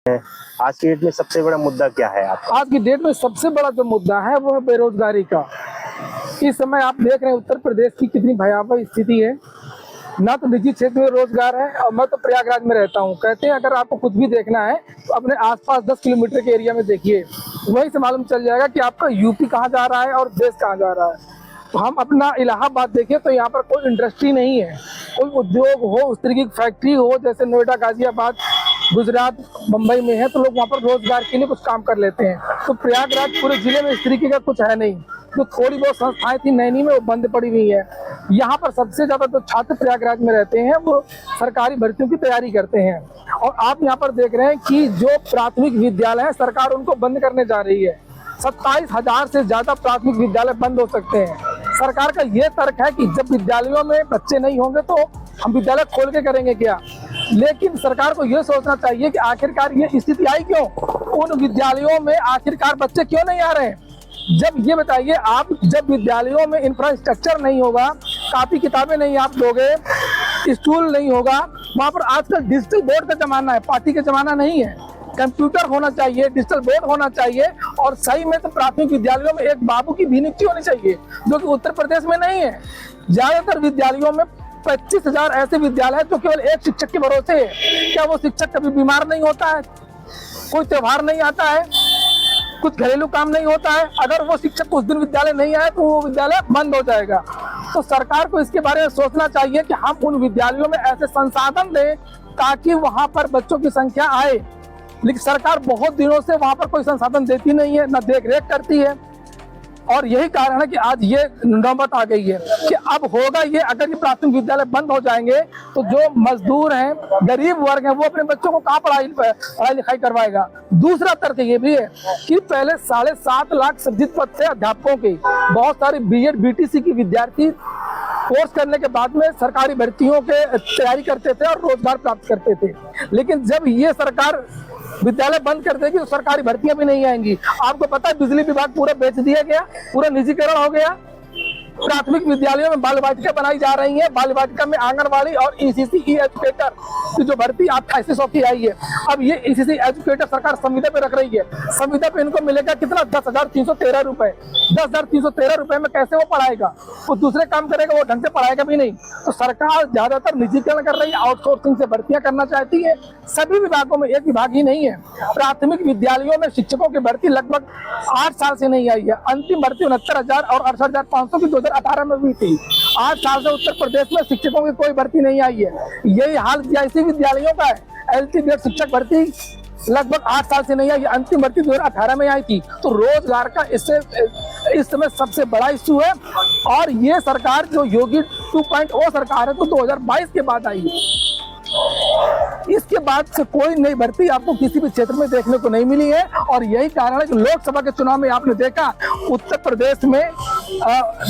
आज की डेट में सबसे बड़ा मुद्दा क्या है आपका? आज की डेट में सबसे बड़ा जो मुद्दा है वो है बेरोजगारी का। इस समय आप देख रहे हैं उत्तर प्रदेश की कितनी भयावह स्थिति है। ना तो निजी क्षेत्र में रोजगार है, और मैं तो प्रयागराज में रहता हूँ। कहते हैं अगर आपको कुछ भी देखना है तो अपने आसपास 10 किलोमीटर के एरिया में देखिए, वहीं से मालूम चल जाएगा कि आपका यूपी कहाँ जा रहा है और देश कहाँ जा रहा है। तो हम अपना इलाहाबाद देखें तो यहाँ पर कोई इंडस्ट्री नहीं है, कोई उद्योग हो, उस तरीके की फैक्ट्री हो जैसे नोएडा, गाजियाबाद, गुजरात, मुंबई में है, तो लोग वहाँ पर रोजगार के लिए कुछ काम कर लेते हैं। तो प्रयागराज पूरे जिले में इस तरीके का कुछ है नहीं। जो थोड़ी बहुत संस्थाएं थी नैनी में, वो बंद पड़ी हुई है। यहाँ पर सबसे ज्यादा जो छात्र प्रयागराज में रहते हैं वो सरकारी भर्तियों की तैयारी करते हैं। और आप यहाँ पर देख रहे हैं कि जो प्राथमिक विद्यालय है सरकार उनको बंद करने जा रही है। 27,000 से ज्यादा प्राथमिक विद्यालय बंद हो सकते हैं। सरकार का ये तर्क है कि जब विद्यालयों में बच्चे नहीं होंगे तो हम विद्यालय खोल के करेंगे क्या। लेकिन सरकार को ये सोचना चाहिए कि आखिरकार ये स्थिति आई क्यों, उन विद्यालयों में आखिरकार बच्चे क्यों नहीं आ रहे हैं। जब ये बताइए आप, जब विद्यालयों में इंफ्रास्ट्रक्चर नहीं होगा, कापी किताबें नहीं आप दोगे, स्टूल नहीं होगा, वहाँ पर आजकल डिजिटल बोर्ड का जमाना है, पार्टी का जमाना नहीं है। कंप्यूटर होना चाहिए, डिजिटल बोर्ड होना चाहिए, और सही में तो प्राथमिक विद्यालयों में एक बाबू की भी नियुक्ति होनी चाहिए, जो कि उत्तर प्रदेश में नहीं है। ज्यादातर विद्यालयों में 25,000 ऐसे विद्यालय हैं जो केवल एक शिक्षक के भरोसे है। क्या वो शिक्षक कभी बीमार नहीं होता है, कोई त्योहार नहीं आता है, कुछ घरेलू काम नहीं होता है? अगर वो शिक्षक उस दिन विद्यालय नहीं आए तो वो विद्यालय बंद हो जाएगा। तो सरकार को इसके बारे में सोचना चाहिए कि हम उन विद्यालयों में ऐसे संसाधन दें ताकि वहां पर बच्चों की संख्या आए। लेकिन सरकार बहुत दिनों से वहां पर कोई संसाधन देती नहीं है, न देख रेख करती है। और यही कारण है कि आज ये नौबत आ गई है कि अब होगा ये, अगर ये प्राथमिक विद्यालय बंद हो जाएंगे तो जो मजदूर हैं, गरीब वर्ग हैं, वो अपने बच्चों को कहाँ पढ़ाई लिखाई करवाएगा। दूसरा तर्क ये भी है कि पहले 7.5 लाख सृजित पद थे अध्यापकों के। बहुत सारे बीएड बीटीसी की विद्यार्थी कोर्स करने के बाद में सरकारी भर्तियों के तैयारी करते थे और रोजगार प्राप्त करते थे। लेकिन जब ये सरकार विद्यालय बंद कर देगी तो सरकारी भर्तियां भी नहीं आएंगी। आपको पता है बिजली विभाग पूरा बेच दिया गया, पूरा निजीकरण हो गया। प्राथमिक विद्यालयों में बाल वाटिका बनाई जा रही है, बाल वाटिका में आंगनबाड़ी और ईसीसी एजुकेटर की जो भर्ती 2800 की आई है। अब ये ईसीसी एजुकेटर सरकार संविदा पे रख रही है। संविदा पे इनको मिलेगा कितना, 10,313 रुपए। 10,313 रुपए में कैसे वो पढ़ाएगा? वो दूसरे काम करेगा, वो ढंग से पढ़ाएगा भी नहीं। तो सरकार ज्यादातर निजीकरण कर रही है, आउटसोर्सिंग से भर्तियां करना चाहती है। सभी विभागों में, एक विभाग ही नहीं है। प्राथमिक विद्यालयों में शिक्षकों की भर्ती लगभग 8 साल से नहीं आई है। अंतिम भर्ती 69,000 और 68,500 की 2018 में हुई थी। 8 साल से उत्तर प्रदेश में शिक्षकों की कोई भर्ती नहीं आई है। यही हाल ऐसे विद्यालयों का है। एलटी शिक्षक भर्ती लगभग 8 साल से नहीं आई, अंतिम भर्ती 2018 में आई थी। तो रोजगार का इससे इस समय सबसे बड़ा इश्यू है। और ये सरकार जो योगी 2.0 सरकार है तो 2022 के बाद आई है। इसके बाद से कोई नई भर्ती आपको किसी भी क्षेत्र में देखने को नहीं मिली है। और यही कारण है कि लोकसभा के चुनाव में आपने देखा उत्तर प्रदेश में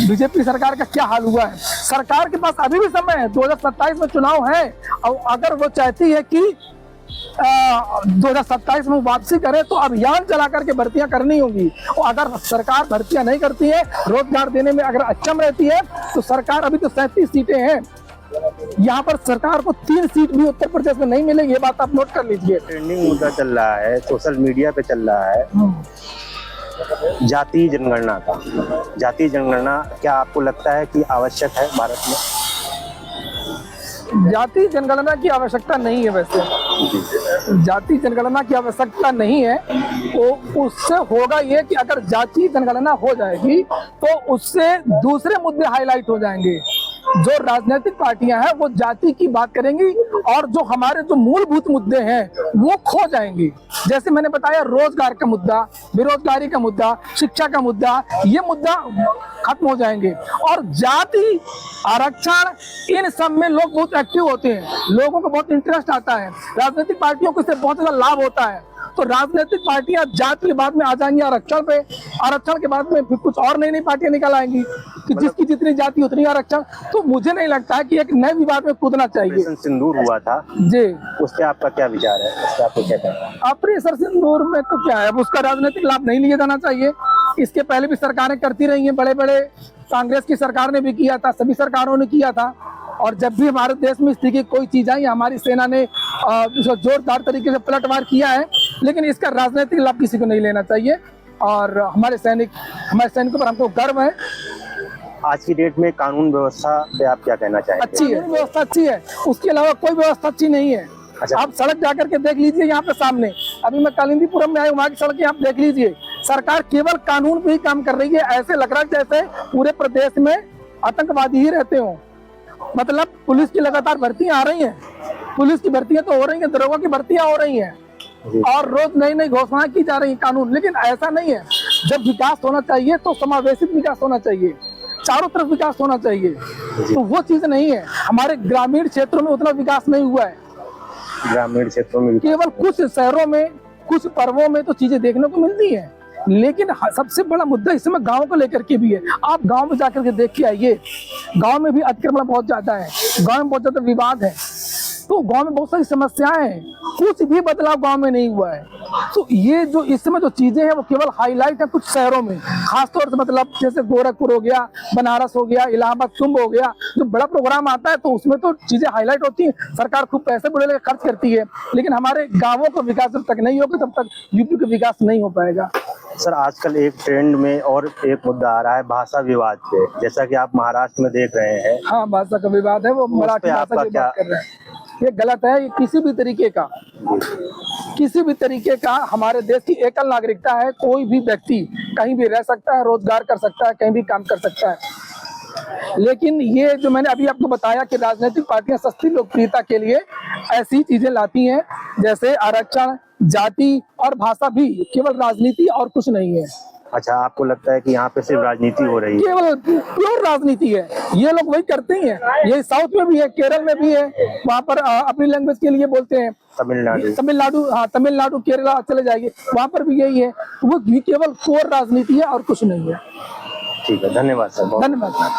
बीजेपी सरकार का क्या हाल हुआ है। सरकार के पास अभी भी समय है, 2027 में चुनाव है, और अगर वो चाहती है कि 2027 में वापसी करे तो अभियान चला करके भर्तियां करनी होंगी। और अगर सरकार भर्तियां नहीं करती है, रोजगार देने में अगर अक्षम रहती है, तो सरकार, अभी तो 37 सीटें हैं, यहाँ पर सरकार को 3 सीट भी उत्तर प्रदेश में नहीं मिलेगी। ये बात आप नोट कर लीजिए। ट्रेंडिंग मुद्दा चल रहा है, सोशल मीडिया पे चल रहा है, जातीय जनगणना का। जातीय जनगणना क्या आपको लगता है कि आवश्यक है भारत में? जातीय जनगणना की आवश्यकता नहीं है। वैसे जातीय जनगणना की आवश्यकता नहीं है। तो उससे होगा ये कि अगर जातीय जनगणना हो जाएगी तो उससे दूसरे मुद्दे हाईलाइट हो जाएंगे। जो राजनीतिक पार्टियां हैं वो जाति की बात करेंगी और जो हमारे जो मूलभूत मुद्दे हैं वो खो जाएंगे। जैसे मैंने बताया, रोजगार का मुद्दा, बेरोजगारी का मुद्दा, शिक्षा का मुद्दा, ये मुद्दा खत्म हो जाएंगे। और जाति, आरक्षण, इन सब में लोग बहुत एक्टिव होते हैं, लोगों को बहुत इंटरेस्ट आता है, राजनीतिक पार्टियों को इससे बहुत ज्यादा लाभ होता है। तो राजनीतिक पार्टियां जाति के बाद में आ जाएंगी आरक्षण पे, आरक्षण के बाद में फिर कुछ और नई नई पार्टियां निकल आएंगी कि जिसकी जितनी जाति उतनी आरक्षण। तो मुझे नहीं लगता है कि एक नए विवाद में कूदना चाहिए। सिंदूर हुआ था जी, उस पर आपका क्या विचार है? उस पर आपको क्या कहना है? ऑपरेशन सिंदूर में तो क्या है, अब उसका राजनीतिक लाभ नहीं लिया जाना चाहिए। इसके पहले भी सरकारें करती रही हैं, बड़े बड़े, कांग्रेस की सरकार ने भी किया था, सभी सरकारों ने किया था। और जब भी हमारे देश में इस तरीके की कोई चीज आई, हमारी सेना ने जोरदार तरीके से पलटवार किया है, लेकिन इसका राजनीतिक लाभ किसी को नहीं लेना चाहिए। और हमारे सैनिकों पर हमको गर्व है। आज की डेट में कानून व्यवस्था पे आप क्या कहना चाहेंगे? अच्छी है, व्यवस्था अच्छी है, उसके अलावा कोई व्यवस्था अच्छी नहीं है। अच्छा। आप सड़क जाकर के देख लीजिए, यहाँ पे सामने अभी मैं कालिंदीपुरम में आया हूँ, वहाँ की सड़क आप देख लीजिए। सरकार केवल कानून पे ही काम कर रही है। ऐसे लग रहा है जैसे पूरे प्रदेश में आतंकवादी ही रहते हो। मतलब पुलिस की लगातार भर्तियां आ रही हैं, पुलिस की भर्तियां तो हो रही हैं, दरोगा की भर्तियां हो रही हैं, और रोज नई नई घोषणाएं की जा रही है कानून। लेकिन ऐसा नहीं है। जब विकास होना चाहिए तो समावेशित विकास होना चाहिए, चारों तरफ विकास होना चाहिए, तो वो चीज नहीं है। हमारे ग्रामीण क्षेत्रों में उतना विकास नहीं हुआ है। ग्रामीण क्षेत्रों में केवल कुछ शहरों में, कुछ पर्वों में तो चीजें देखने को मिलती हैं, लेकिन सबसे बड़ा मुद्दा इस समय गाँव को लेकर के भी है। आप गाँव में जाकर के देख के आइए, गाँव में भी अतिक्रमण बहुत ज्यादा है, गाँव में बहुत ज्यादा विवाद है, तो गांव में बहुत सारी समस्याएं हैं, कुछ भी बदलाव गांव में नहीं हुआ है। तो ये जो इस समय जो चीजें हैं वो केवल हाईलाइट है कुछ शहरों में, खासतौर से मतलब जैसे गोरखपुर हो गया, बनारस हो गया, इलाहाबाद कुंभ हो गया। जो बड़ा प्रोग्राम आता है तो उसमें तो चीजें हाईलाइट होती हैं, सरकार खूब पैसे बड़े लेकर खर्च करती है, लेकिन हमारे गाँवों का विकास जब तक नहीं होगा तब तक यूपी का विकास नहीं हो पाएगा। सर, आजकल एक ट्रेंड में और एक मुद्दा आ रहा है भाषा विवाद पे, जैसा कि आप महाराष्ट्र में देख रहे हैं। हाँ, भाषा का विवाद है, वो मराठी भाषा की बात कर रहे हैं। ये गलत है। ये किसी भी तरीके का हमारे देश की एकल नागरिकता है। कोई भी व्यक्ति कहीं भी रह सकता है, रोजगार कर सकता है, कहीं भी काम कर सकता है। लेकिन ये जो मैंने अभी आपको बताया कि राजनीतिक पार्टियां सस्ती लोकप्रियता के लिए ऐसी चीजें लाती हैं, जैसे आरक्षण, जाति और भाषा भी केवल राजनीति और कुछ नहीं है। अच्छा, आपको लगता है कि यहाँ पे सिर्फ राजनीति हो रही है? केवल प्योर राजनीति है। ये लोग वही करते ही हैं। ये साउथ में भी है, केरल में भी है, वहाँ पर अपनी लैंग्वेज के लिए बोलते हैं। तमिलनाडु, हाँ तमिलनाडु, केरला चले जाएंगे, वहाँ पर भी यही है। वो केवल प्योर राजनीति है और कुछ नहीं है। ठीक है, धन्यवाद सर। धन्यवाद।